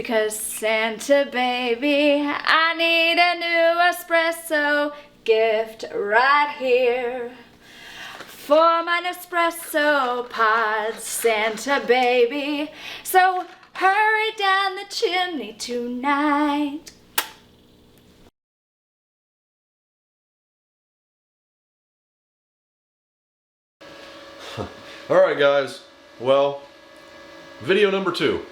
Because Santa baby, I need a new espresso gift right here. For my Espresso pods, Santa baby. So hurry down the chimney tonight. Alright guys, well, video number 2.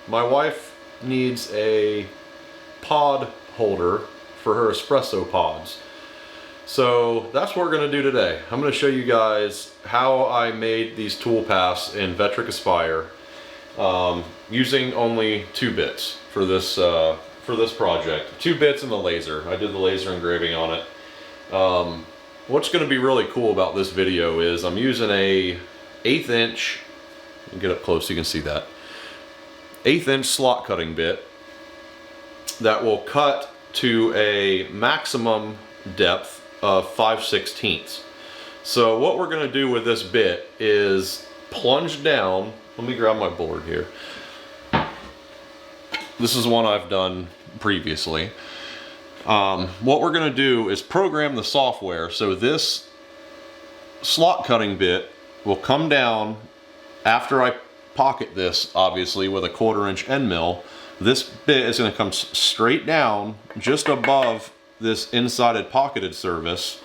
My wife needs a pod holder for her espresso pods. So that's what we're going to do today. I'm going to show you guys how I made these toolpaths in Vectric Aspire using only 2 bits for this project. 2 bits and the laser. I did the laser engraving on it. What's going to be really cool about this video is I'm using a 1/8 inch, get up close so you can see that, 1/8 inch slot cutting bit that will cut to a maximum depth of 5/16. So what we're going to do with this bit is plunge down. Let me grab my board here. This is one I've done previously. What we're going to do is program the software so this slot cutting bit will come down after I pocket this, obviously, with a 1/4 inch end mill. This bit is going to come straight down just above this inside pocketed surface,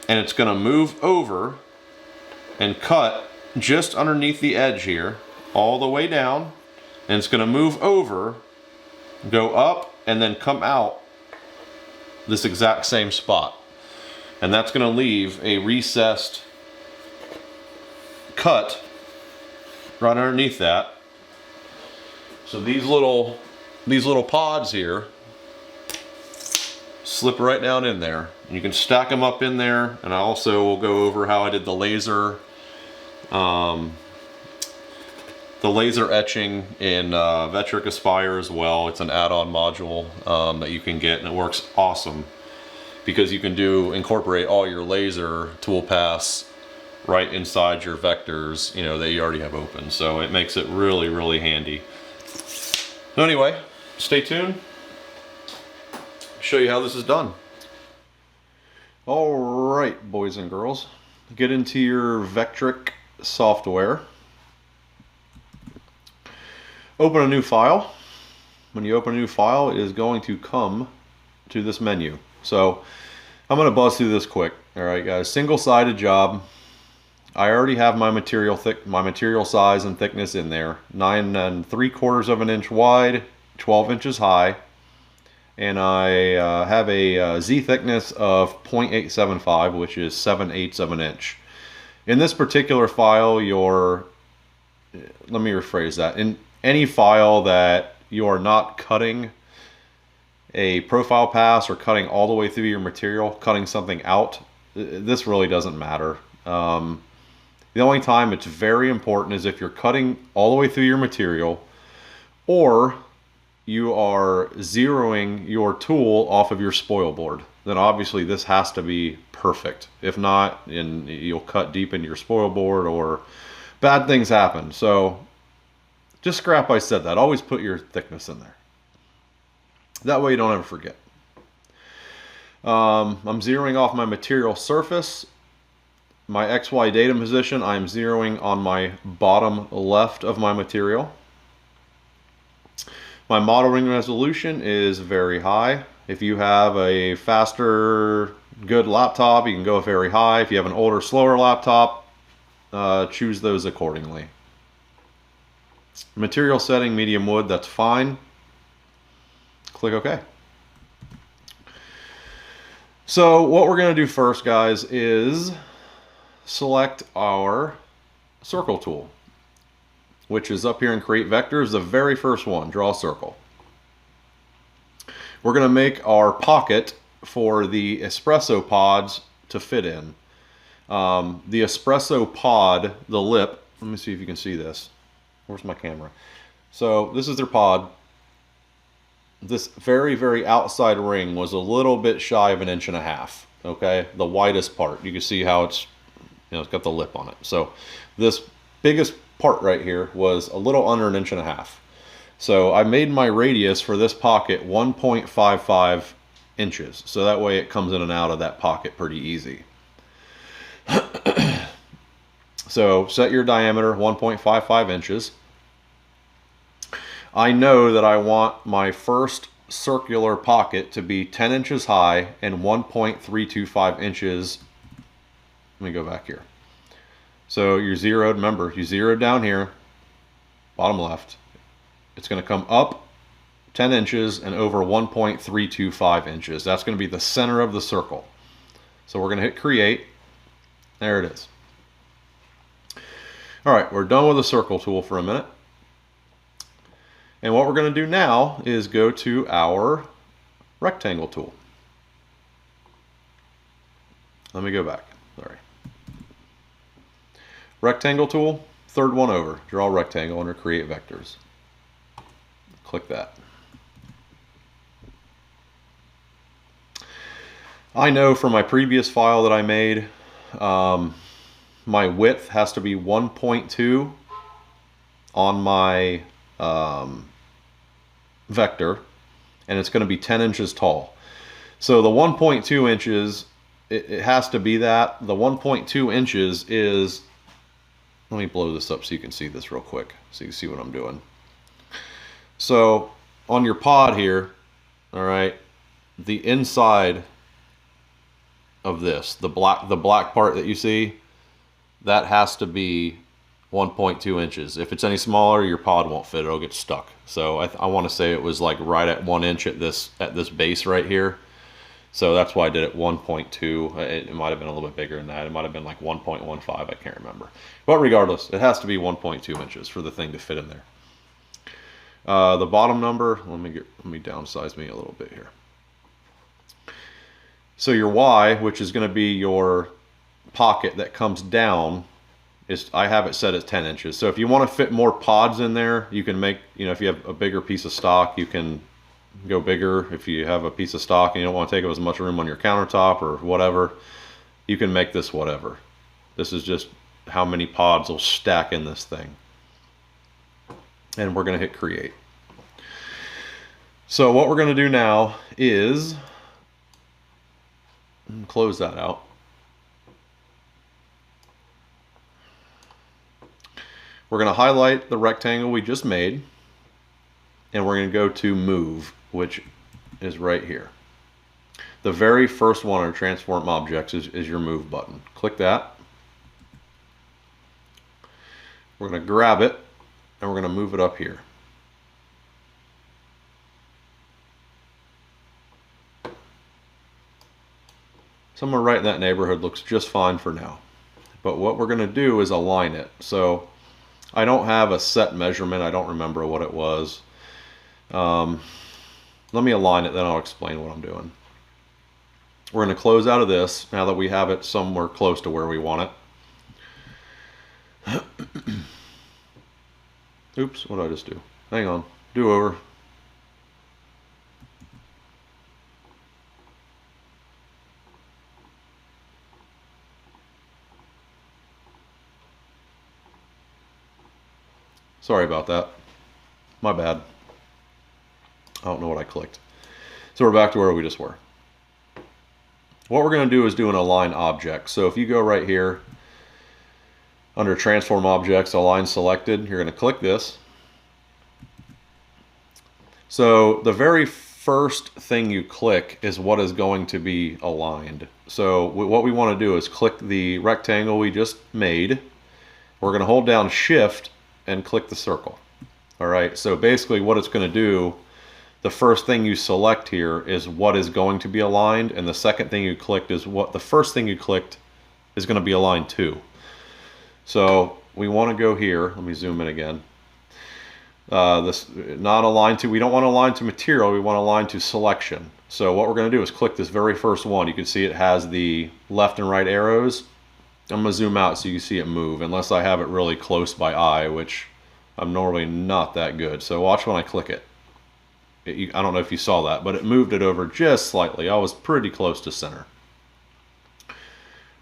and it's going to move over and cut just underneath the edge here, all the way down, and it's going to move over, go up, and then come out this exact same spot. And that's going to leave a recessed cut right underneath that. So these little pods here slip right down in there. And you can stack them up in there, and I also will go over how I did the laser etching in Vectric Aspire as well. It's an add-on module that you can get, and it works awesome because you can incorporate all your laser toolpaths right inside your vectors, you know, that you already have open. So it makes it really, really handy. So anyway, stay tuned. I'll show you how this is done. All right, boys and girls, get into your Vectric software. Open a new file. When you open a new file, it is going to come to this menu. So I'm going to buzz through this quick. All right, guys, single-sided job. I already have my material size and thickness in there. 9 3/4 inch wide, 12 inches high, and I have a Z thickness of 0.875, which is 7/8 of an inch. In this particular file, let me rephrase that. In any file that you are not cutting a profile pass or cutting all the way through your material, cutting something out, this really doesn't matter. The only time it's very important is if you're cutting all the way through your material, or you are zeroing your tool off of your spoil board. Then obviously this has to be perfect. If not, you'll cut deep into your spoil board or bad things happen. So just scrap I said that. Always put your thickness in there. That way you don't ever forget. I'm zeroing off my material surface. My XY datum position, I'm zeroing on my bottom left of my material. My modeling resolution is very high. If you have a faster, good laptop, you can go very high. If you have an older, slower laptop, choose those accordingly. Material setting, medium wood, that's fine. Click OK. So what we're going to do first, guys, is select our circle tool, which is up here in Create Vectors, the very first one, draw a circle. We're going to make our pocket for the espresso pods to fit in. The espresso pod, the lip, let me see if you can see this. Where's my camera? So this is their pod. This very, very outside ring was a little bit shy of 1.5 inches. Okay, the widest part. You can see how it's, you know, it's got the lip on it. So this biggest part right here was a little under 1.5 inches. So I made my radius for this pocket 1.55 inches. So that way it comes in and out of that pocket pretty easy. So set your diameter 1.55 inches. I know that I want my first circular pocket to be 10 inches high and 1.325 inches. Let me go back here. So you're zeroed, remember, you zeroed down here, bottom left. It's going to come up 10 inches and over 1.325 inches. That's going to be the center of the circle. So we're going to hit create. There it is. All right, we're done with the circle tool for a minute. And what we're going to do now is go to our rectangle tool. Let me go back. Sorry. Rectangle tool, third one over. Draw a rectangle under create vectors. Click that. I know from my previous file that I made, my width has to be 1.2 on my vector, and it's going to be 10 inches tall. So the 1.2 inches, it has to be that. The 1.2 inches is, let me blow this up so you can see this real quick, so you can see what I'm doing. So on your pod here, all right, the inside of this, the black part that you see, that has to be 1.2 inches. If it's any smaller, your pod won't fit. It'll get stuck. So I want to say it was like right at 1 inch at this base right here. So that's why I did it 1.2. It might have been a little bit bigger than that. It might have been like 1.15. I can't remember. But regardless, it has to be 1.2 inches for the thing to fit in there. The bottom number, let me downsize me a little bit here. So your Y, which is going to be your pocket that comes down, I have it set at 10 inches. So if you want to fit more pods in there, you can make, if you have a bigger piece of stock, you can go bigger. If you have a piece of stock and you don't want to take up as much room on your countertop or whatever, you can make this whatever. This is just how many pods will stack in this thing. And we're going to hit create. So what we're going to do now is close that out. We're going to highlight the rectangle we just made, and we're going to go to move, which is right here. The very first one on transform objects is your move button. Click that. We're going to grab it and we're going to move it up here. Somewhere right in that neighborhood looks just fine for now. But what we're going to do is align it. So I don't have a set measurement. I don't remember what it was. Let me align it, then I'll explain what I'm doing. We're going to close out of this now that we have it somewhere close to where we want it. Oops, what did I just do? Hang on. Do over. Sorry about that. My bad. I don't know what I clicked. So we're back to where we just were. What we're going to do is do an align object. So if you go right here under transform objects, align selected, you're going to click this. So the very first thing you click is what is going to be aligned. So what we want to do is click the rectangle we just made. We're going to hold down shift and click the circle. All right, so basically what it's going to do, the first thing you select here is what is going to be aligned, and the second thing you clicked is what the first thing you clicked is going to be aligned to. So we want to go here. Let me zoom in again. This not aligned to, we don't want to align to material, we want to align to selection. So what we're going to do is click this very first one. You can see it has the left and right arrows. I'm going to zoom out so you can see it move, unless I have it really close by eye, which I'm normally not that good. So watch when I click it. I don't know if you saw that, but it moved it over just slightly. I was pretty close to center.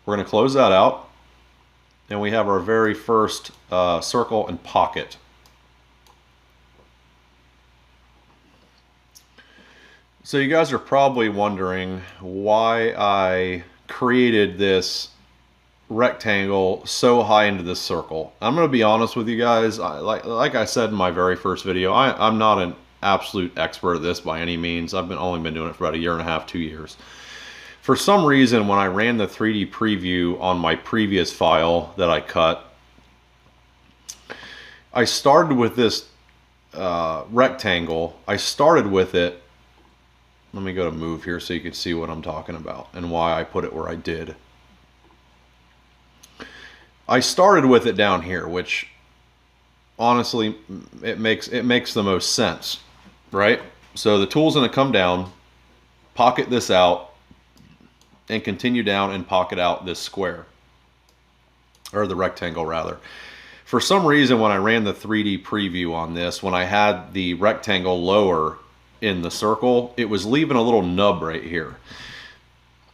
We're going to close that out. and we have our very first circle and pocket. So you guys are probably wondering why I created this rectangle so high into this circle. I'm going to be honest with you guys. Like I said in my very first video, I'm not an absolute expert at this by any means. I've only been doing it for about 1.5 years, 2 years. For some reason, when I ran the 3D preview on my previous file that I cut, I started with this rectangle. I started with it. Let me go to move here so you can see what I'm talking about and why I put it where I did. I started with it down here, which honestly, it makes the most sense, right? So the tool's going to come down, pocket this out, and continue down and pocket out this square, or the rectangle rather. For some reason, when I ran the 3D preview on this, when I had the rectangle lower in the circle, it was leaving a little nub right here.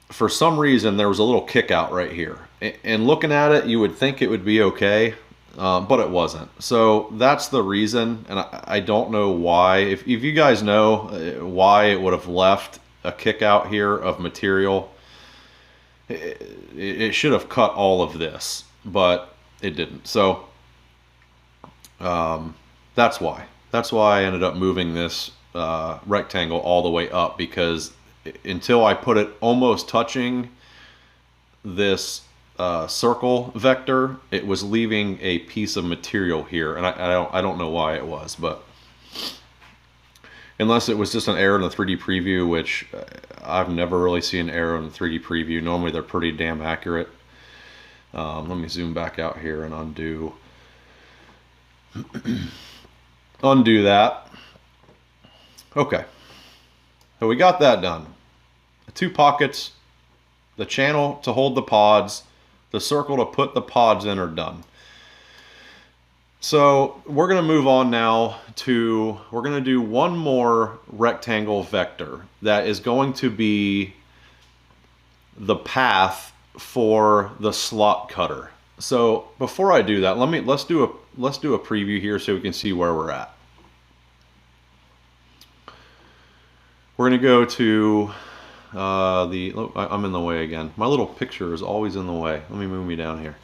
For some reason, there was a little kick out right here. And looking at it, you would think it would be okay, but it wasn't. So that's the reason, and I don't know why. If you guys know why it would have left a kick out here of material, it should have cut all of this, but it didn't. So that's why. That's why I ended up moving this rectangle all the way up, because until I put it almost touching this circle vector, it was leaving a piece of material here, and I don't know why it was, but unless it was just an error in the 3D preview, which I've never really seen an error in the 3D preview. Normally they're pretty damn accurate. Let me zoom back out here and undo undo that. Okay, so we got that done. The 2 pockets, the channel to hold the pods, the circle to put the pods in are done. So we're going to move on now to, we're going to do one more rectangle vector that is going to be the path for the slot cutter. So before I do that, let's do a preview here so we can see where we're at. We're going to go to I'm in the way again. My little picture is always in the way. Let me move me down here.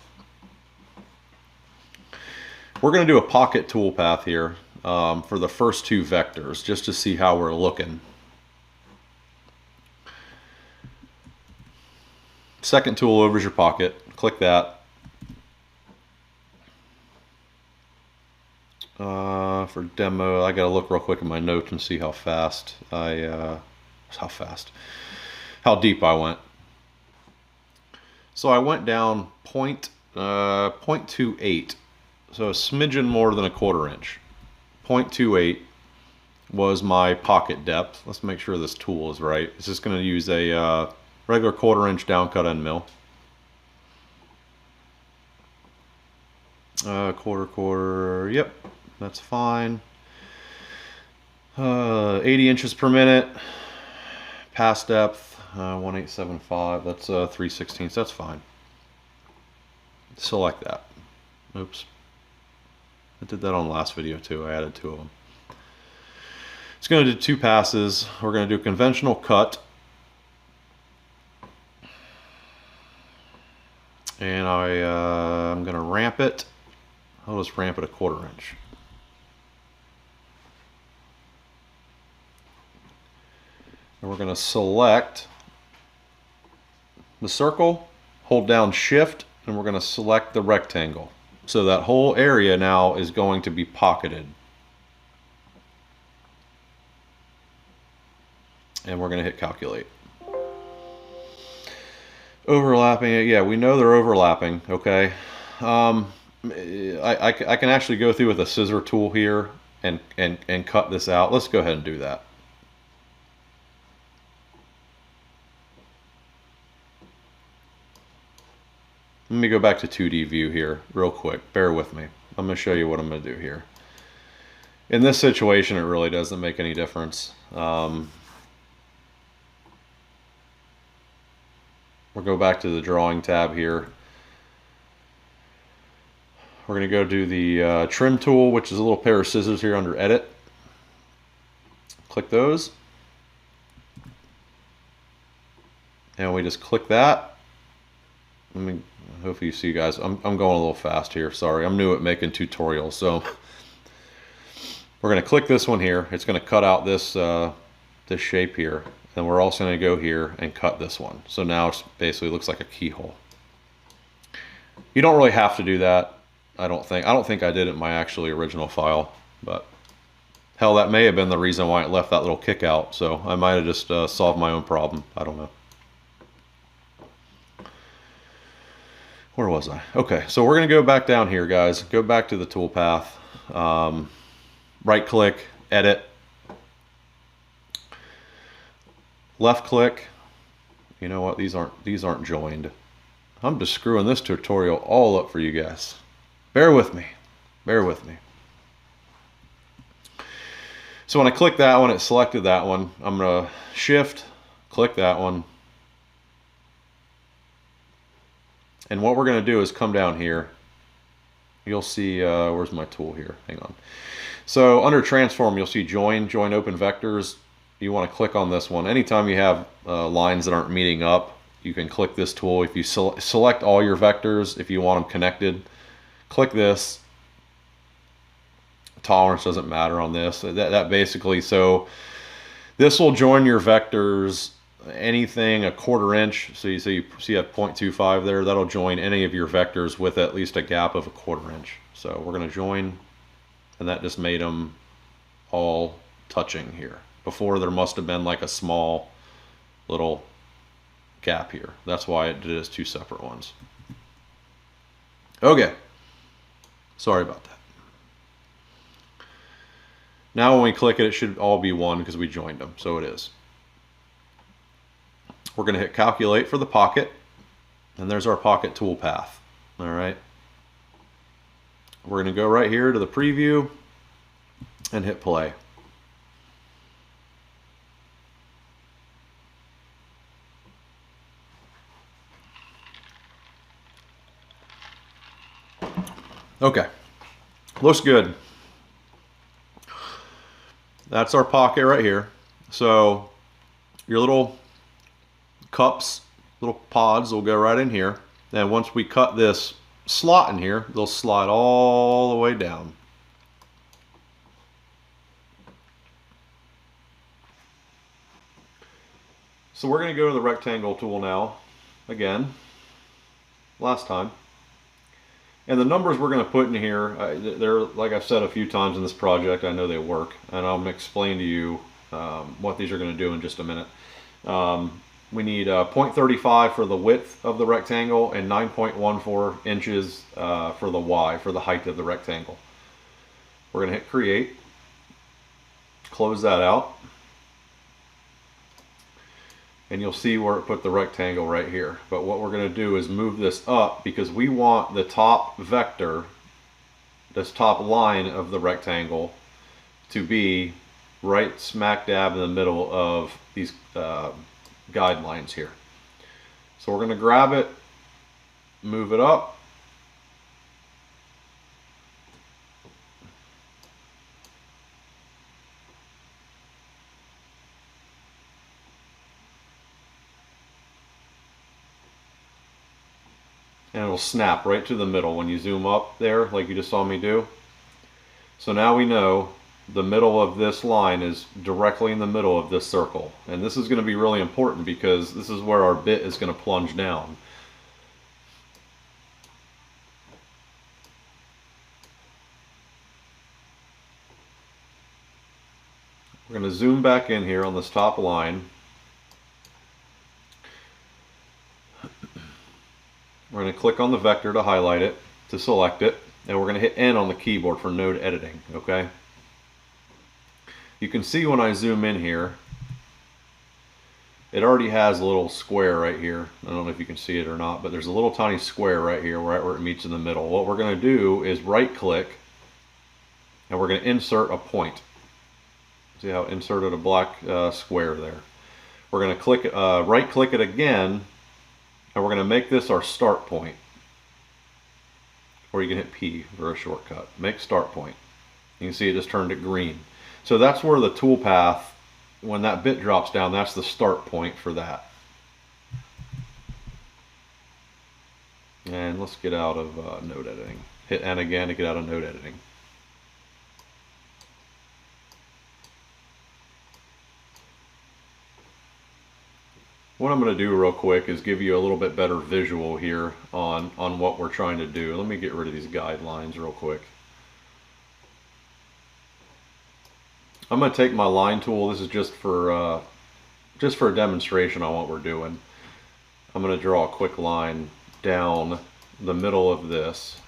We're going to do a pocket toolpath here for the first 2 vectors, just to see how we're looking. Second tool over is your pocket. Click that. For demo, I got to look real quick at my notes and see how fast how deep I went. So I went down 0.28, so a smidgen more than a 1/4 inch. 0.28 was my pocket depth. Let's make sure this tool is right. It's just going to use a regular 1/4 inch downcut end mill. Quarter, yep, that's fine. 80 inches per minute. Pass depth, 1875, that's 3/16, that's fine. Select that. Oops. I did that on the last video too, I added 2 of them. It's going to do 2 passes. We're going to do a conventional cut. And I'm going to ramp it. I'll just ramp it a 1/4 inch. And we're going to select the circle, hold down shift, and we're going to select the rectangle. So that whole area now is going to be pocketed. And we're going to hit calculate. Overlapping it, yeah, we know they're overlapping, okay. I can actually go through with a scissor tool here and cut this out. Let's go ahead and do that. Let me go back to 2D view here real quick. Bear with me. I'm going to show you what I'm going to do here. In this situation, it really doesn't make any difference. We'll go back to the drawing tab here. We're going to go do the trim tool, which is a little pair of scissors here under edit. Click those. And we just click that. Let me, hopefully you see, guys, I'm going a little fast here. Sorry, I'm new at making tutorials. So we're going to click this one here. It's going to cut out this, this shape here. And we're also going to go here and cut this one. So now it basically looks like a keyhole. You don't really have to do that. I don't think I did it in my actually original file, but hell, that may have been the reason why it left that little kick out. So I might have just solved my own problem. I don't know. Where was I? Okay, so we're going to go back down here, guys. Go back to the toolpath. Right click, edit. Left click. You know what? These aren't joined. I'm just screwing this tutorial all up for you guys. Bear with me. Bear with me. So when I click that one, it selected that one. I'm going to shift, click that one. And what we're going to do is come down here. You'll see, where's my tool here? Hang on. So under transform, you'll see join open vectors. You want to click on this one. Anytime you have lines that aren't meeting up, you can click this tool. If you select all your vectors, if you want them connected, click this. Tolerance doesn't matter on this. That basically, so this will join your vectors, anything a 1/4 inch. So you see you have 0.25 there. That'll join any of your vectors with at least a gap of a 1/4 inch. So we're going to join, and that just made them all touching here. Before there must have been like a small little gap here. That's why it did as 2 separate ones. Okay. Sorry about that. Now when we click it, it should all be one because we joined them. So it is. We're going to hit calculate for the pocket. And there's our pocket tool path. All right. We're going to go right here to the preview and hit play. Okay, looks good. That's our pocket right here. So your little cups, little pods will go right in here. And once we cut this slot in here, they'll slide all the way down. So we're going to go to the rectangle tool now, again, last time. And the numbers we're going to put in here, they're, like I've said a few times in this project, I know they work. And I'm going to explain to you what these are going to do in just a minute. We need 0.35 for the width of the rectangle and 9.14 inches for the Y, for the height of the rectangle. We're going to hit create, close that out. And you'll see where it put the rectangle right here. But what we're going to do is move this up because we want the top vector, this top line of the rectangle, to be right smack dab in the middle of these guidelines here. So we're going to grab it, move it up. And it'll snap right to the middle when you zoom up there, like you just saw me do. So now we know the middle of this line is directly in the middle of this circle. And this is going to be really important because this is where our bit is going to plunge down. We're going to zoom back in here on this top line. We're going to click on the vector to highlight it, to select it, and we're going to hit N on the keyboard for node editing, okay? You can see when I zoom in here, it already has a little square right here. I don't know if you can see it or not, but there's a little tiny square right here, right where it meets in the middle. What we're going to do is right click, and we're going to insert a point. See how it inserted a black square there. We're going to click, right click it again, and we're going to make this our start point. or you can hit P for a shortcut. Make start point. You can see it just turned it green. So that's where the toolpath, when that bit drops down, that's the start point for that. And let's get out of node editing. Hit N again to get out of node editing. What I'm going to do real quick is give you a little bit better visual here on what we're trying to do. Let me get rid of these guidelines real quick. I'm going to take my line tool. This is just for a demonstration on what we're doing. I'm going to draw a quick line down the middle of this.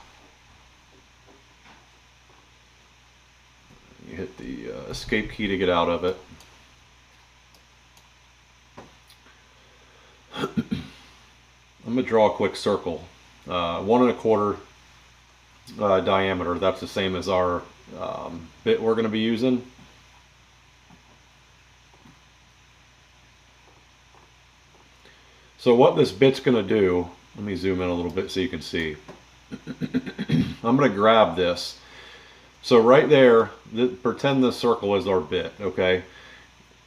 You hit the escape key to get out of it. I'm going to draw a quick circle, 1 1/4 diameter. That's the same as our bit we're going to be using. So what this bit's going to do, let me zoom in a little bit so you can see. I'm going to grab this. So right there, pretend this circle is our bit, okay?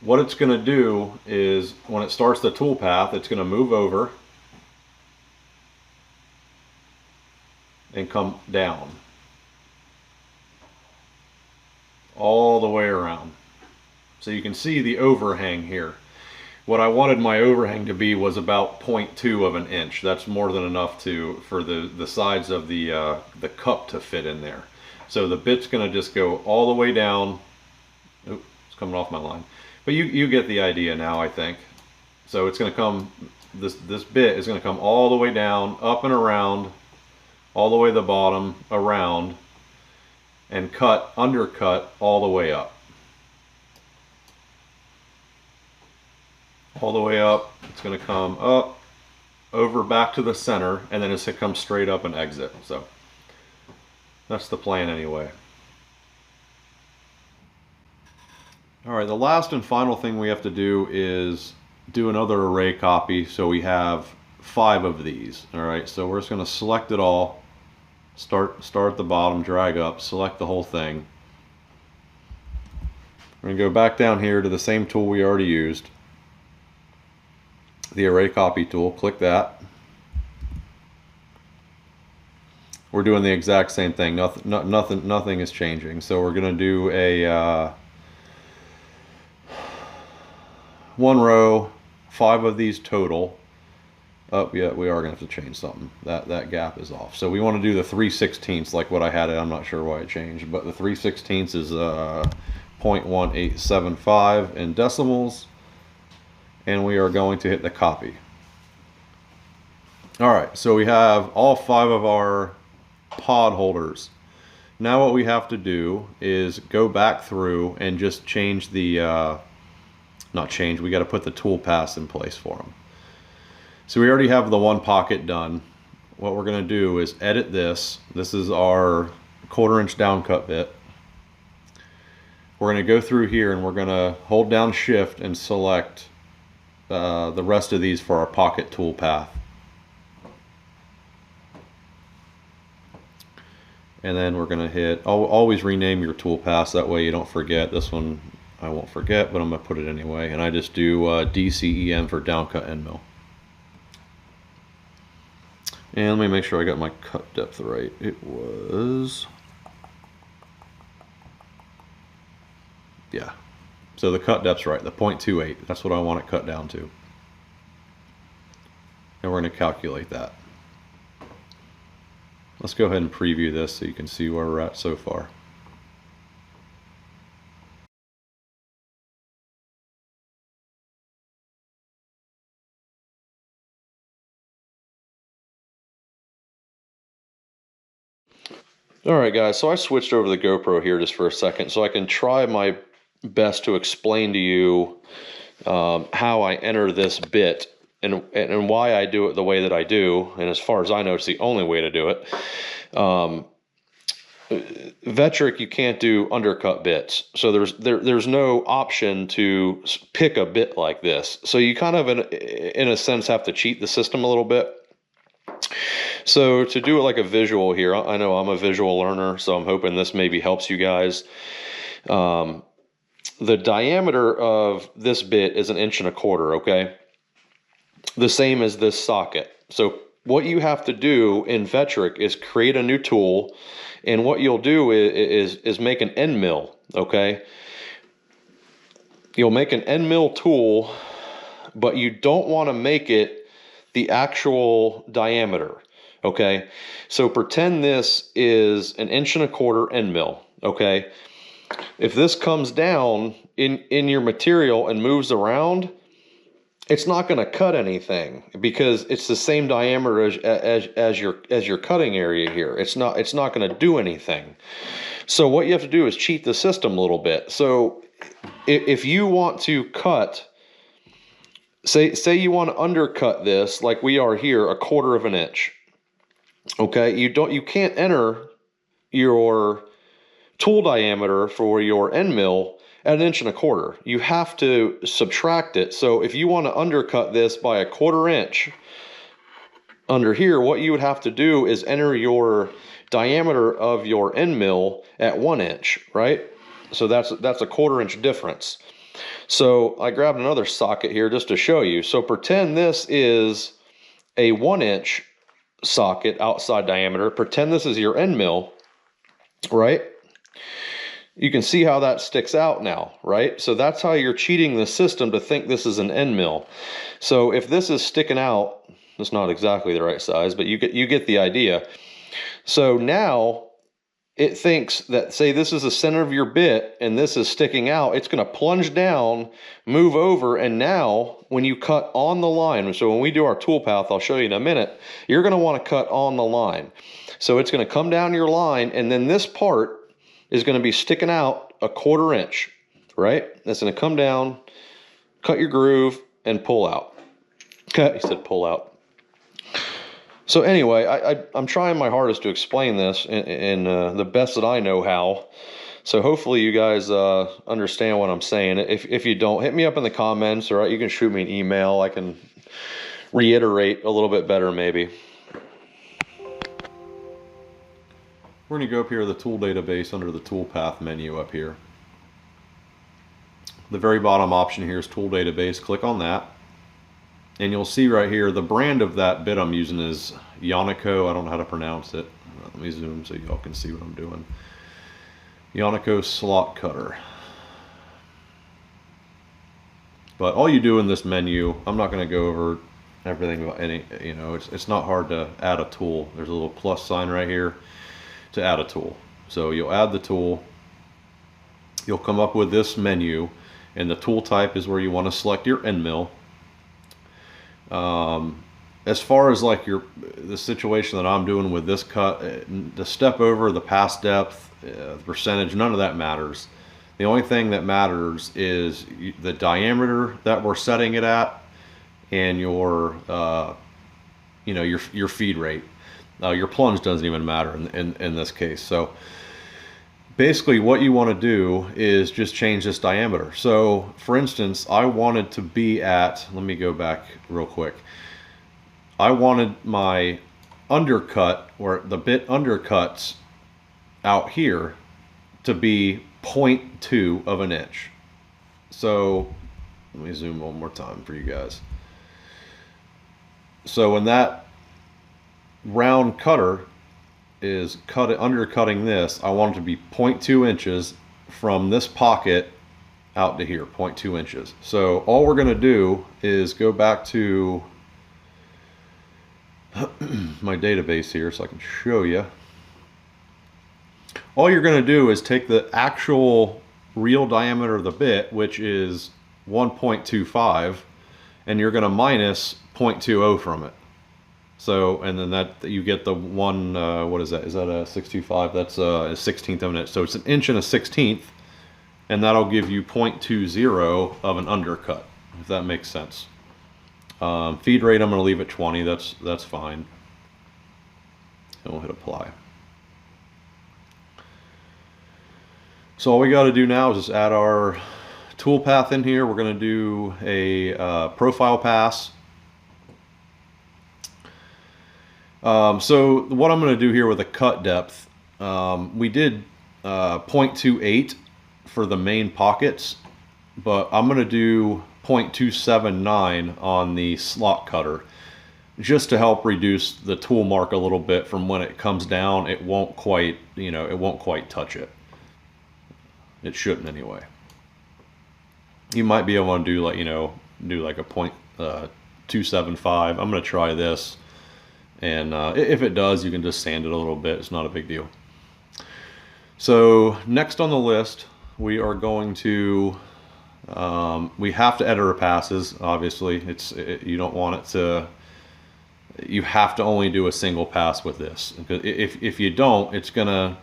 What it's going to do is when it starts the toolpath, it's going to move over and come down all the way around. So you can see the overhang here. What I wanted my overhang to be was about 0.2 of an inch. That's more than enough for the sides of the cup to fit in there. So the bit's going to just go all the way down. Oops, it's coming off my line. But you get the idea now, I think. So it's going to come, this bit is going to come all the way down, up and around, all the way to the bottom, around, and undercut all the way up. All the way up, it's going to come up, over back to the center, and then it's going to come straight up and exit. So that's the plan anyway. Alright, the last and final thing we have to do is do another array copy, so we have 5 of these. Alright, so we're just going to select it all, start at the bottom, drag up, select the whole thing. We're going to go back down here to the same tool we already used, the array copy tool, click that. We're doing the exact same thing, nothing is changing. So we're going to do a 1 row, 5 of these total. Oh yeah, we are going to have to change something. That gap is off. So we want to do the 3/16 like what I had it. I'm not sure why it changed, but the 3/16 is 0.1875 in decimals. And we are going to hit the copy. Alright, so we have all 5 of our pod holders. Now what we have to do is go back through and just change the, we got to put the toolpaths in place for them. So we already have the 1 pocket done. What we're going to do is edit this. This is our 1/4 inch downcut bit. We're going to go through here and we're going to hold down shift and select the rest of these for our pocket toolpath. And then we're going to hit, always rename your toolpaths, that way you don't forget. This one I won't forget, but I'm going to put it anyway. And I just do DCEM for downcut end mill. And let me make sure I got my cut depth right. It was, yeah. So the cut depth's right, the 0.28. That's what I want it cut down to. And we're going to calculate that. Let's go ahead and preview this so you can see where we're at so far. Alright guys, so I switched over to the GoPro here just for a second so I can try my best to explain to you how I enter this bit and why I do it the way that I do, and as far as I know it's the only way to do it. Vectric, you can't do undercut bits, so there's no option to pick a bit like this, so you kind of in a sense have to cheat the system a little bit. So to do it like a visual here, I know I'm a visual learner, so I'm hoping this maybe helps you guys. The diameter of this bit is 1.25 inches, okay? The same as this socket. So what you have to do in Vectric is create a new tool, and what you'll do is make an end mill, okay? You'll make an end mill tool, but you don't want to make it the actual diameter, okay? So pretend this is 1.25 inch end mill, okay? If this comes down in your material and moves around, it's not going to cut anything because it's the same diameter as your cutting area here. It's not going to do anything. So what you have to do is cheat the system a little bit. So if you want to cut, say you want to undercut this like we are here, 1/4 inch. Okay, you can't enter your tool diameter for your end mill at 1.25 inches. You have to subtract it. So if you want to undercut this by 1/4 inch under here, what you would have to do is enter your diameter of your end mill at 1 inch, right? So that's a 1/4 inch difference. So I grabbed another socket here just to show you. So pretend this is a 1 inch socket outside diameter. Pretend this is your end mill, right? You can see how that sticks out now, right? So that's how you're cheating the system to think this is an end mill. So if this is sticking out, it's not exactly the right size, but you get the idea. So now it thinks that, say this is the center of your bit and this is sticking out, it's going to plunge down, move over, and now when you cut on the line, so when we do our toolpath, I'll show you in a minute, you're going to want to cut on the line. So it's going to come down your line, and then this part is going to be sticking out 1/4 inch, right? That's going to come down, cut your groove, and pull out. Okay, he said pull out. So anyway, I'm trying my hardest to explain this in the best that I know how. So hopefully you guys understand what I'm saying. If you don't, hit me up in the comments, or you can shoot me an email. I can reiterate a little bit better maybe. We're going to go up here to the tool database under the toolpath menu up here. The very bottom option here is tool database. Click on that. And you'll see right here, the brand of that bit I'm using is Yonico. I don't know how to pronounce it. Let me zoom so y'all can see what I'm doing. Yonico slot cutter. But all you do in this menu, I'm not going to go over everything about any, it's not hard to add a tool. There's a little plus sign right here to add a tool. So you'll add the tool. You'll come up with this menu, and the tool type is where you want to select your end mill. As far as like the situation that I'm doing with this cut, the step over, the pass depth, the percentage, none of that matters. The only thing that matters is the diameter that we're setting it at, and your your feed rate. Your plunge doesn't even matter in this case. So basically what you want to do is just change this diameter. So for instance, I wanted to be at, let me go back real quick. I wanted my undercut, or the bit undercuts out here, to be 0.2 of an inch. So let me zoom one more time for you guys. So when that round cutter is undercutting this, I want it to be 0.2 inches from this pocket out to here, 0.2 inches. So all we're going to do is go back to my database here so I can show you. All you're going to do is take the actual real diameter of the bit, which is 1.25, and you're going to minus 0.20 from it. So, and then that you get the one, what is that? Is that a 625? That's a 1/16 of an inch. So it's 1 inch and a 1/16, and that'll give you 0.20 of an undercut, if that makes sense. Feed rate, I'm going to leave at 20. That's fine. And we'll hit apply. So all we got to do now is just add our toolpath in here. We're going to do a profile pass. So what I'm going to do here with a cut depth, we did 0.28 for the main pockets, but I'm going to do 0.279 on the slot cutter, just to help reduce the tool mark a little bit. From when it comes down, it won't quite, it won't quite touch it. It shouldn't anyway. You might be able to do like, do like a 0.275. I'm going to try this, and if it does, you can just sand it a little bit. It's not a big deal. So next on the list, we are going to, we have to edit our passes. Obviously, you don't want it to, you have to only do a single pass with this, because if you don't, it's gonna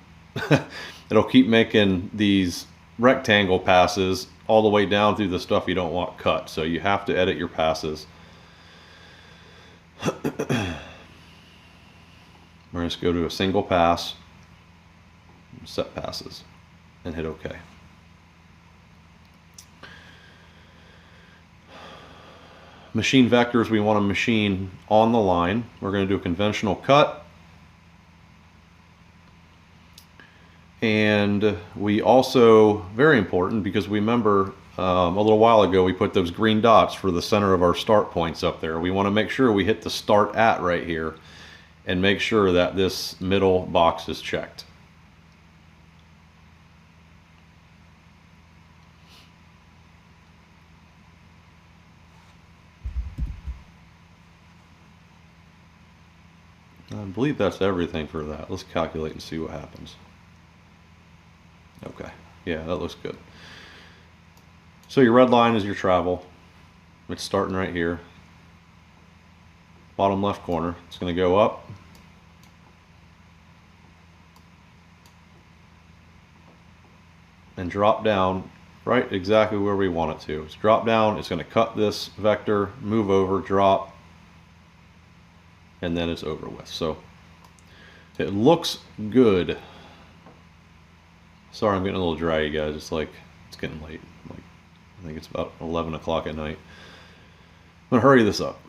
it'll keep making these rectangle passes all the way down through the stuff you don't want cut. So you have to edit your passes. We're just go to a single pass, set passes, and hit OK. Machine vectors, we want to machine on the line. We're going to do a conventional cut. And we also, very important, because we remember a little while ago we put those green dots for the center of our start points up there. We want to make sure we hit the start at right here and make sure that this middle box is checked. I believe that's everything for that. Let's calculate and see what happens. Okay, yeah, that looks good. So your red line is your travel. It's starting right here. Bottom left corner. It's going to go up. And drop down right exactly where we want it to. It's drop down, it's going to cut this vector, move over, drop, and then it's over with. So it looks good. Sorry, I'm getting a little dry, you guys. It's getting late. I think it's about 11 o'clock at night. I'm gonna hurry this up.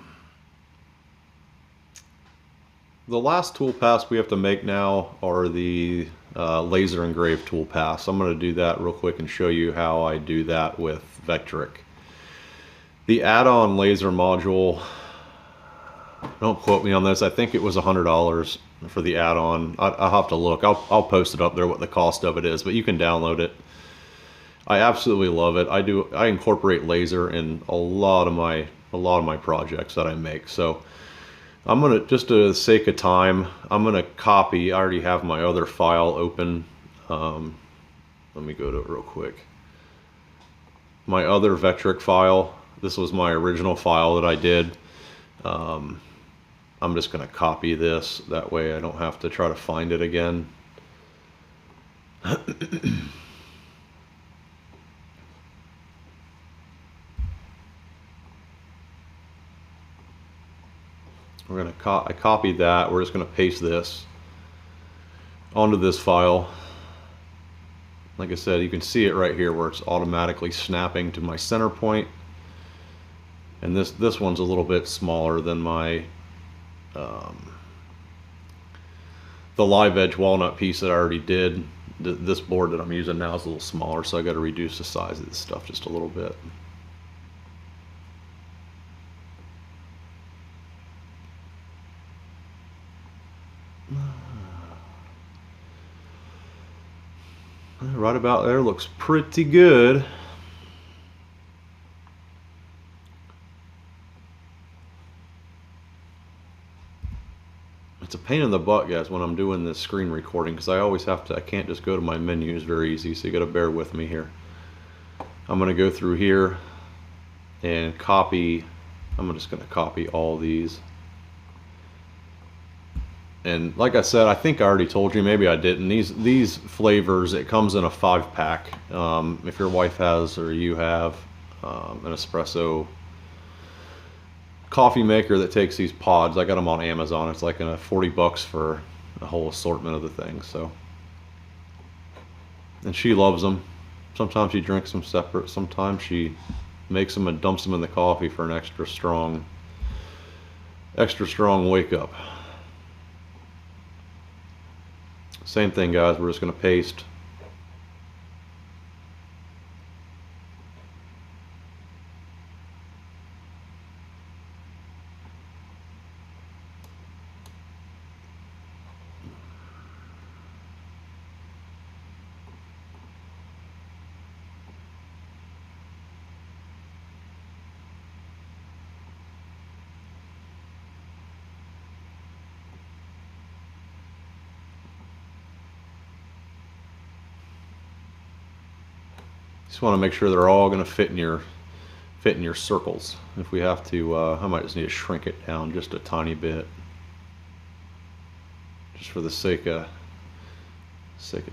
The last tool paths we have to make now are the laser engraved tool paths. I'm going to do that real quick and show you how I do that with Vectric. The add-on laser module, don't quote me on this, I think it was $100 for the add-on. I'll have to look. I'll post it up there what the cost of it is, but you can download it. I absolutely love it. I incorporate laser in a lot of my projects that I make. So I'm gonna, just to the sake of time, I'm gonna copy. I already have my other file open. Let me go to it real quick. My other Vectric file. This was my original file that I did. I'm just gonna copy this. That way I don't have to try to find it again. We're going to I copied that. We're just going to paste this onto this file. Like I said, you can see it right here where it's automatically snapping to my center point. And this one's a little bit smaller than my the live edge walnut piece that I already did. This board that I'm using now is a little smaller, so I got to reduce the size of this stuff just a little bit. Right about there, looks pretty good. It's a pain in the butt, guys, when I'm doing this screen recording, because I always have to, I can't just go to my menus very easy, so you got to bear with me here. I'm going to go through here and copy. I'm just going to copy all these. And like I said, I think I already told you, maybe I didn't. These flavors, it comes in a 5-pack. If your wife has or you have an espresso coffee maker that takes these pods, I got them on Amazon. It's like $40 for a whole assortment of the things. So, and she loves them. Sometimes she drinks them separate. Sometimes she makes them and dumps them in the coffee for an extra strong wake up. Same thing, guys, we're just going to paste. Just want to make sure they're all going to fit in your circles. If we have to, I might just need to shrink it down just a tiny bit, just for the sake of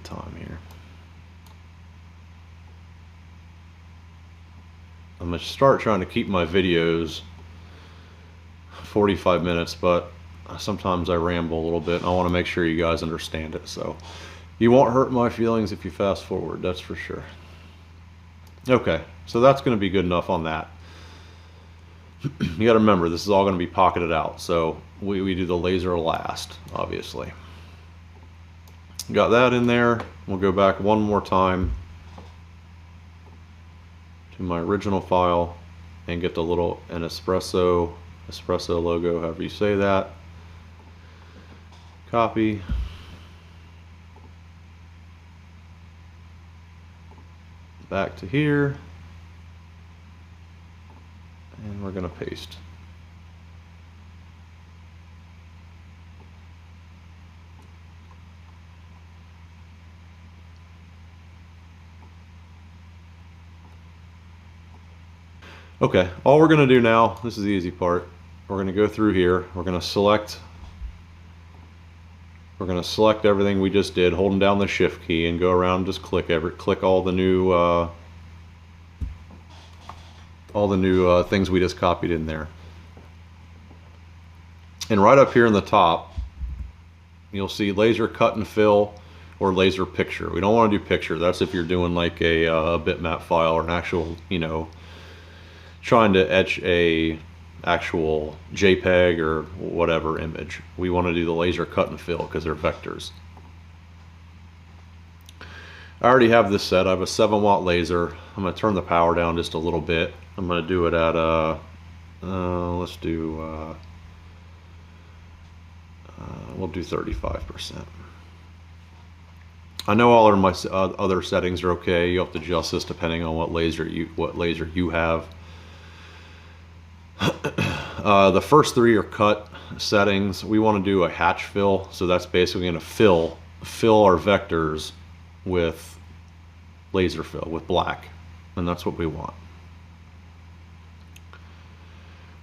time here. I'm going to start trying to keep my videos 45 minutes, but sometimes I ramble a little bit, and I want to make sure you guys understand it. So you won't hurt my feelings if you fast forward, that's for sure. Okay, so that's going to be good enough on that. You got to remember, this is all going to be pocketed out, so we do the laser last, obviously. Got that in there. We'll go back one more time to my original file and get the little Espresso logo, however you say that. Copy. Back to here, and we're going to paste. Okay, all we're going to do now, this is the easy part, we're going to go through here, we're going to select everything we just did, holding down the shift key, and go around, just click all the new things we just copied in there. And right up here in the top, you'll see laser cut and fill or laser picture. We don't want to do picture. That's if you're doing like a bitmap file or an actual, you know, trying to etch a actual JPEG or whatever image. We want to do the laser cut and fill because they're vectors. I already have this set. I have a 7-watt laser. I'm going to turn the power down just a little bit. I'm going to do it at let's do we'll do 35%. I know all of my other settings are okay. You have to adjust this depending on what laser you have. The first 3 are cut settings. We want to do a hatch fill, so that's basically going to fill our vectors with laser fill, with black, and that's what we want.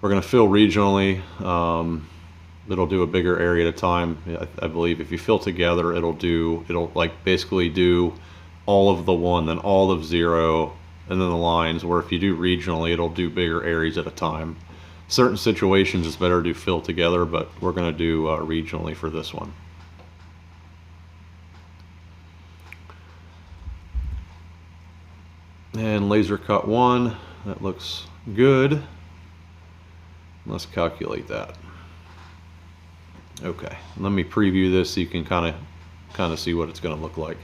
We're going to fill regionally. It'll do a bigger area at a time. I believe if you fill together, it'll like basically do all of the 1, then all of 0, and then the lines, where if you do regionally, it'll do bigger areas at a time. Certain situations it's better to fill together, but we're going to do regionally for this one. And laser cut 1, that looks good. Let's calculate that. Okay, let me preview this so you can kind of see what it's going to look like.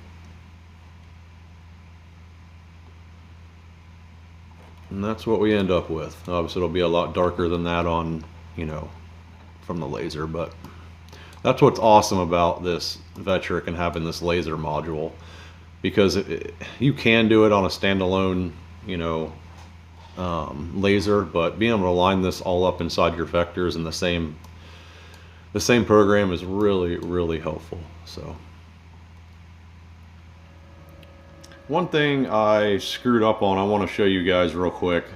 And that's what we end up with. Obviously it'll be a lot darker than that on, you know, from the laser, but that's what's awesome about this Vectric and having this laser module, because you can do it on a standalone, you know, laser, but being able to line this all up inside your vectors in the same program is really helpful. So one thing I screwed up on, I want to show you guys real quick,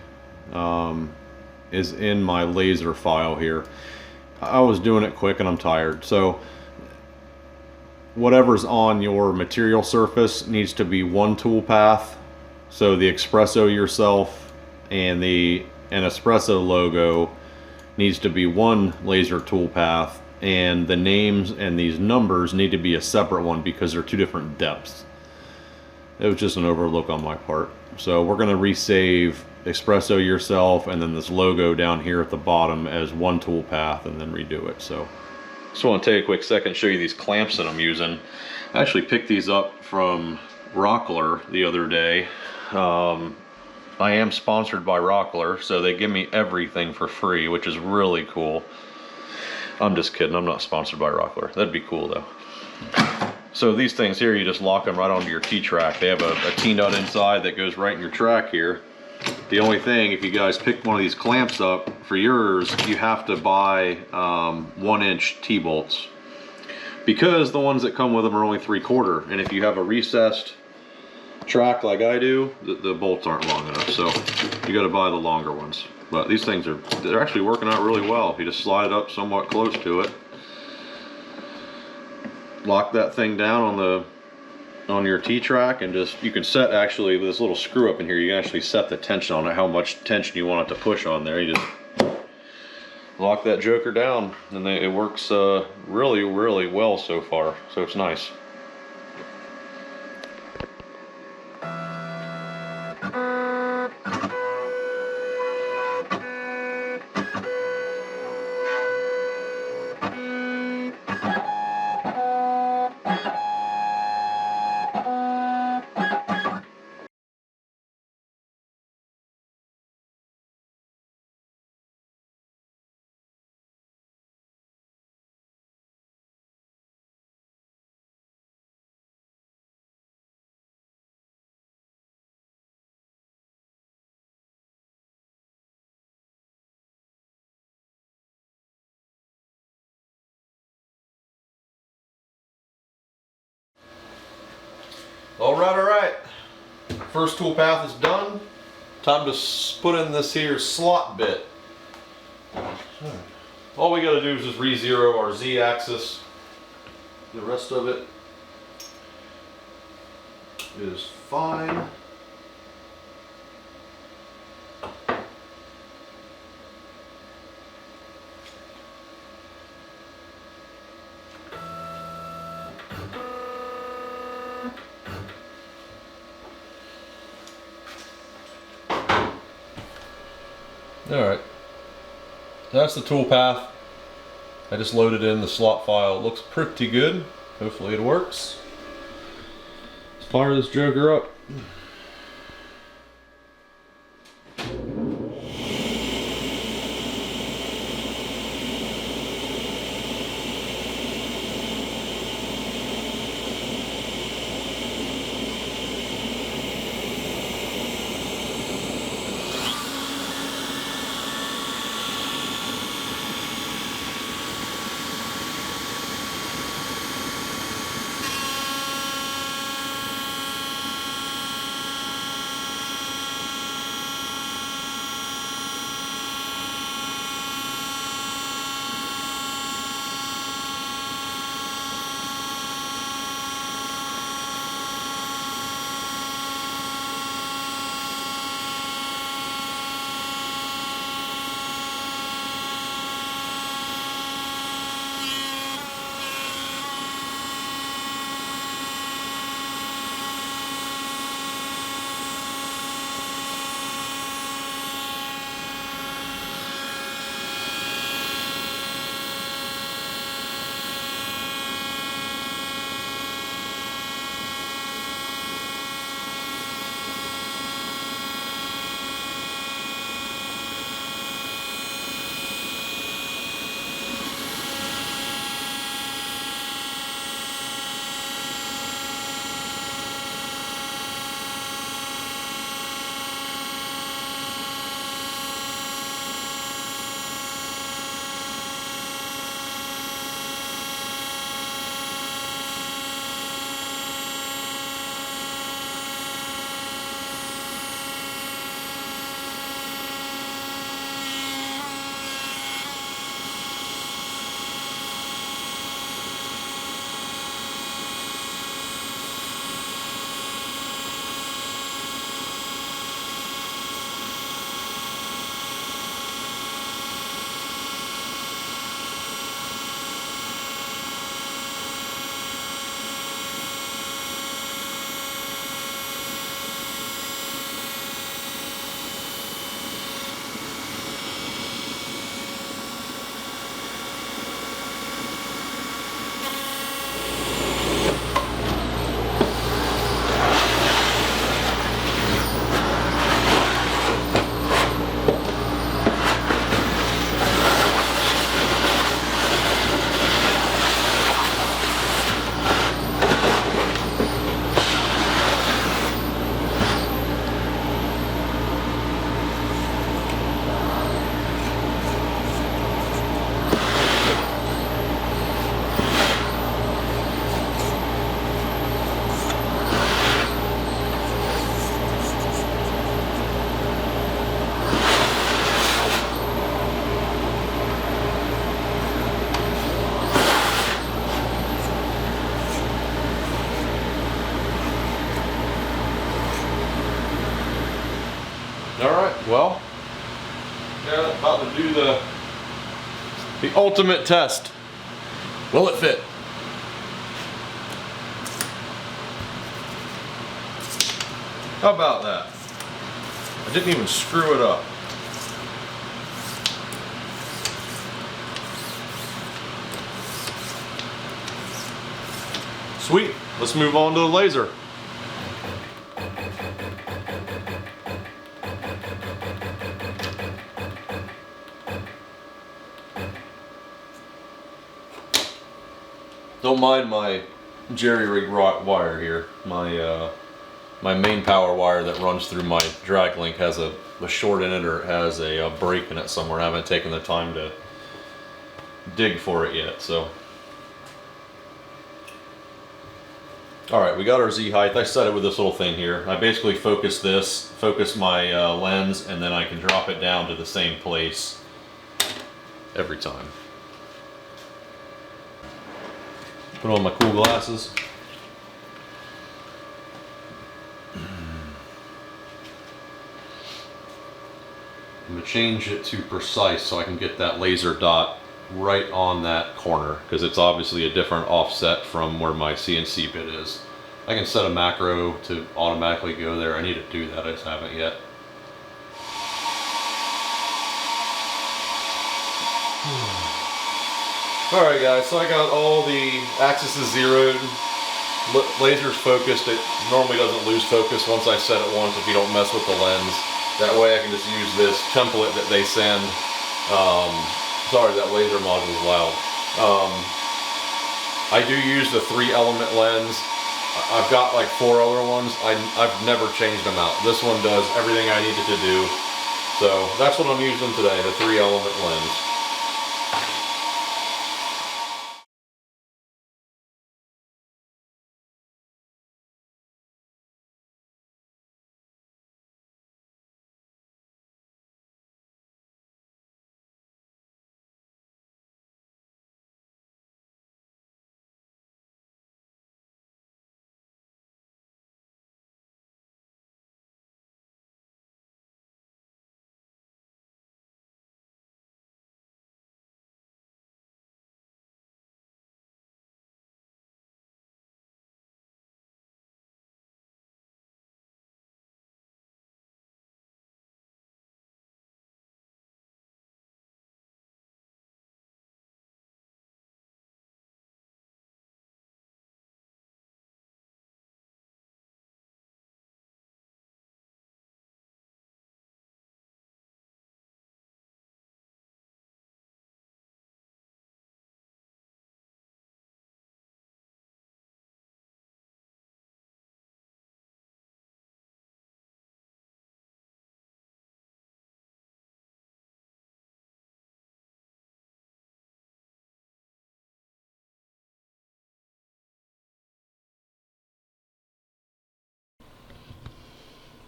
is in my laser file here. I was doing it quick and I'm tired, so whatever's on your material surface needs to be one toolpath. So the Espresso yourself and the Espresso logo needs to be one laser toolpath, and the names and these numbers need to be a separate one because they're 2 different depths. It was just an overlook on my part. So we're going to resave Espresso yourself and then this logo down here at the bottom as one toolpath and then redo it. So Just want to take a quick second and show you these clamps that I'm using. I actually picked these up from Rockler the other day. I am sponsored by Rockler, so they give me everything for free, which is really cool. I'm just kidding, I'm not sponsored by Rockler. That'd be cool though. So these things here, you just lock them right onto your T-track. They have a T-nut inside that goes right in your track here. The only thing, if you guys pick one of these clamps up for yours, you have to buy 1-inch T-bolts, because the ones that come with them are only 3/4, and if you have a recessed track like I do, the bolts aren't long enough, so you got to buy the longer ones. But these things they're actually working out really well. You just slide it up somewhat close to it, lock that thing down on your T-track, and just, you can set, actually with this little screw up in here, you can actually set the tension on it, how much tension you want it to push on there. You just lock that joker down, and it works really, really well so far, so it's nice. All right. First tool path is done. Time to put in this here slot bit. All we got to do is just re-zero our Z-axis. The rest of it is fine. Alright, that's the tool path. I just loaded in the slot file. It looks pretty good. Hopefully it works. Let's fire this joker up. Alright, well, yeah, about to do the ultimate test. Will it fit? How about that? I didn't even screw it up. Sweet, let's move on to the laser. Don't mind my jerry-rig wire here. My main power wire that runs through my drag link has a short in it, or it has a break in it somewhere. I haven't taken the time to dig for it yet, so. Alright, we got our Z height. I set it with this little thing here. I basically focus my lens, and then I can drop it down to the same place every time. Put on my cool glasses. I'm going to change it to precise so I can get that laser dot right on that corner, because it's obviously a different offset from where my CNC bit is. I can set a macro to automatically go there. I need to do that, I just haven't yet. Alright guys, so I got all the axes zeroed, laser's focused. It normally doesn't lose focus once I set it once if you don't mess with the lens. That way I can just use this template that they send. Sorry, that laser module is loud. I do use the 3-element lens. I've got like 4 other ones. I've never changed them out. This one does everything I needed to do. So that's what I'm using today, the 3-element lens.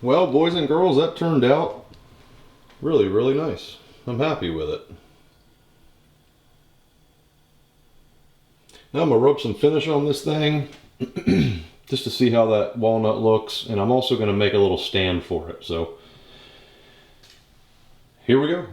Well, boys and girls, that turned out really, really nice. I'm happy with it. Now I'm going to rub some finish on this thing just to see how that walnut looks, and I'm also going to make a little stand for it. So here we go.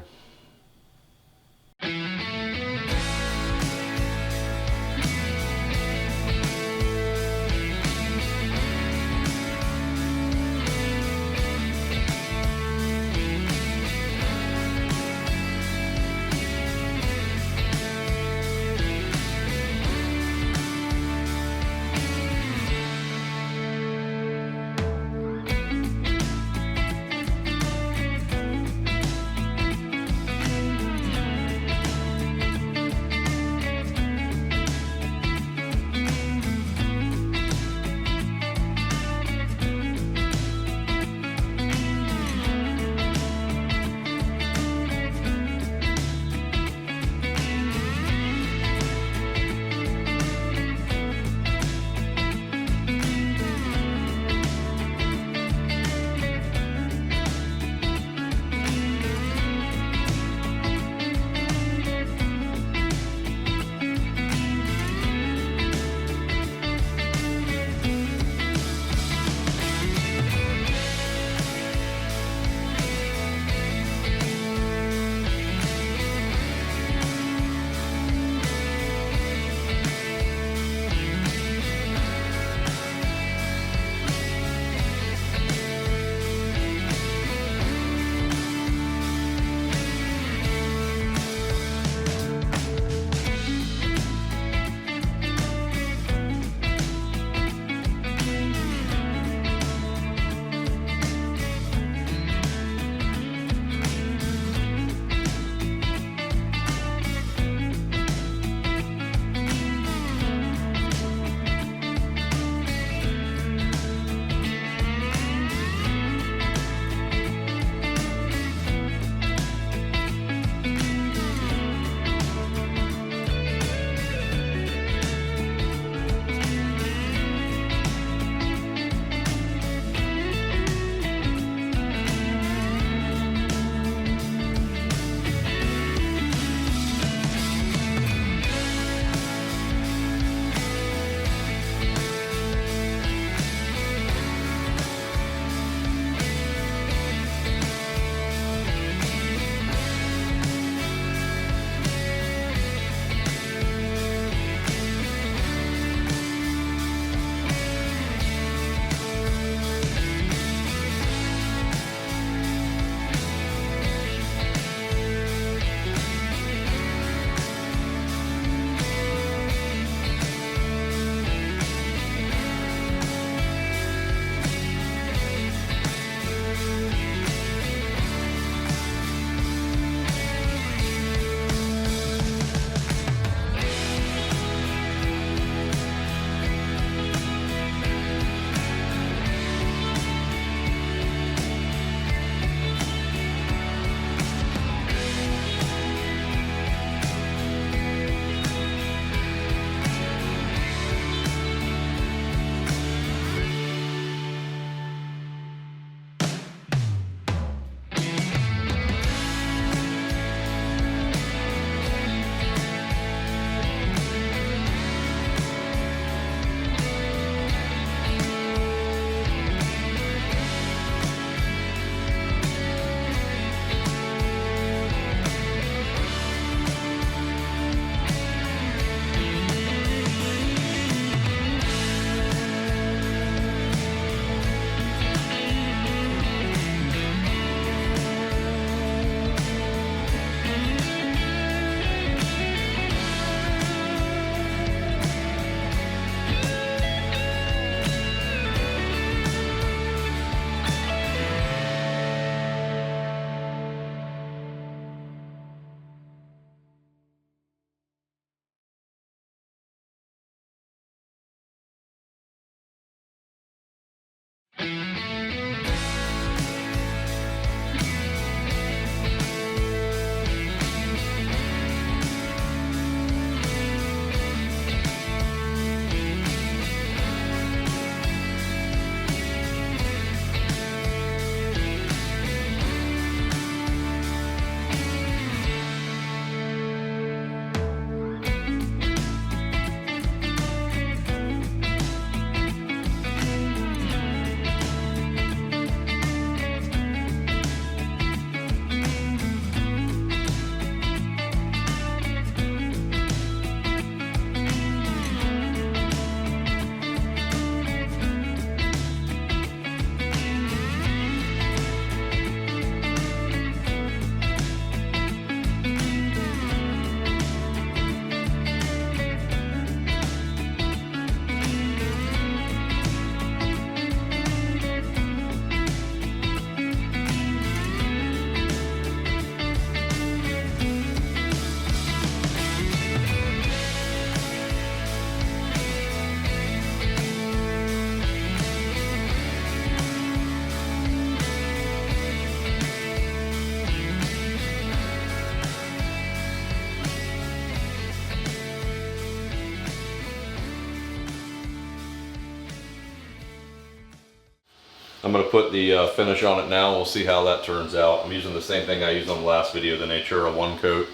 I'm going to put the finish on it now. We'll see how that turns out. I'm using the same thing I used on the last video, the Natura 1 coat.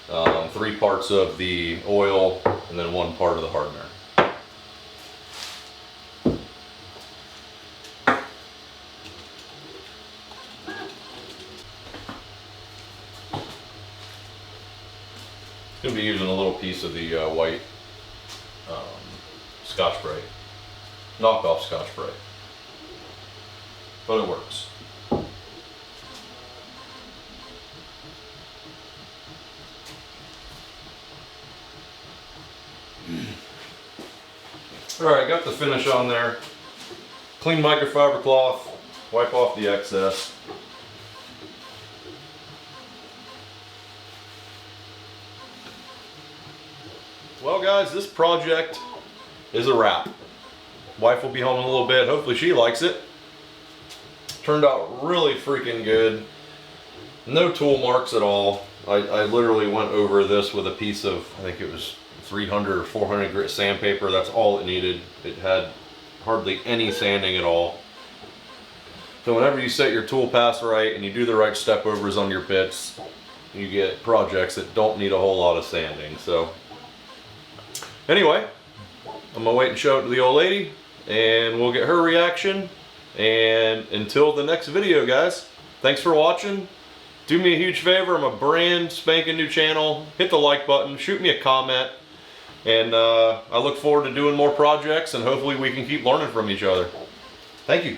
3 parts of the oil and then 1 part of the hardener. Going to be using a little piece of the white Scotch Brite, knockoff Scotch Brite, but it works. Alright, got the finish on there. Clean microfiber cloth, wipe off the excess. Well guys, this project is a wrap. Wife will be home in a little bit. Hopefully she likes it. Turned out really freaking good. No tool marks at all. I literally went over this with a piece of, I think it was 300 or 400 grit sandpaper. That's all it needed. It had hardly any sanding at all. So whenever you set your tool paths right and you do the right step overs on your bits, you get projects that don't need a whole lot of sanding. So anyway, I'm gonna wait and show it to the old lady and we'll get her reaction. And until the next video, guys, thanks for watching. Do me a huge favor, I'm a brand spanking new channel. Hit the like button, shoot me a comment, and I look forward to doing more projects and hopefully we can keep learning from each other. Thank you.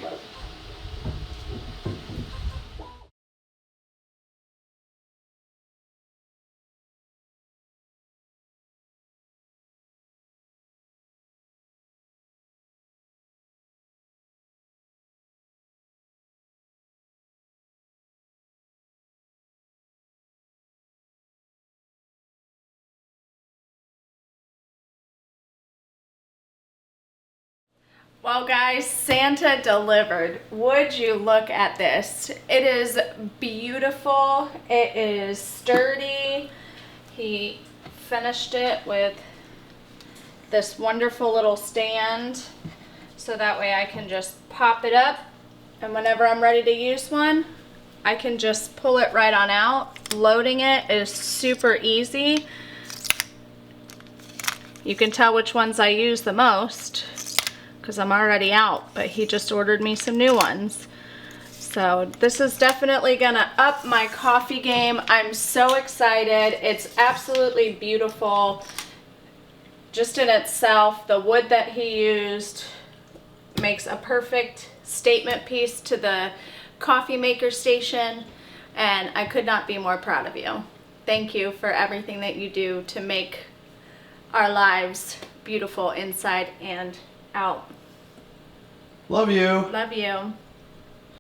Well guys, Santa delivered. Would you look at this? It is beautiful. It is sturdy. He finished it with this wonderful little stand, so that way I can just pop it up, and whenever I'm ready to use one, I can just pull it right on out. Loading it is super easy. You can tell which ones I use the most because I'm already out, but he just ordered me some new ones. So this is definitely gonna up my coffee game. I'm so excited. It's absolutely beautiful just in itself. The wood that he used makes a perfect statement piece to the coffee maker station, and I could not be more proud of you. Thank you for everything that you do to make our lives beautiful inside and out. Love you. Love you.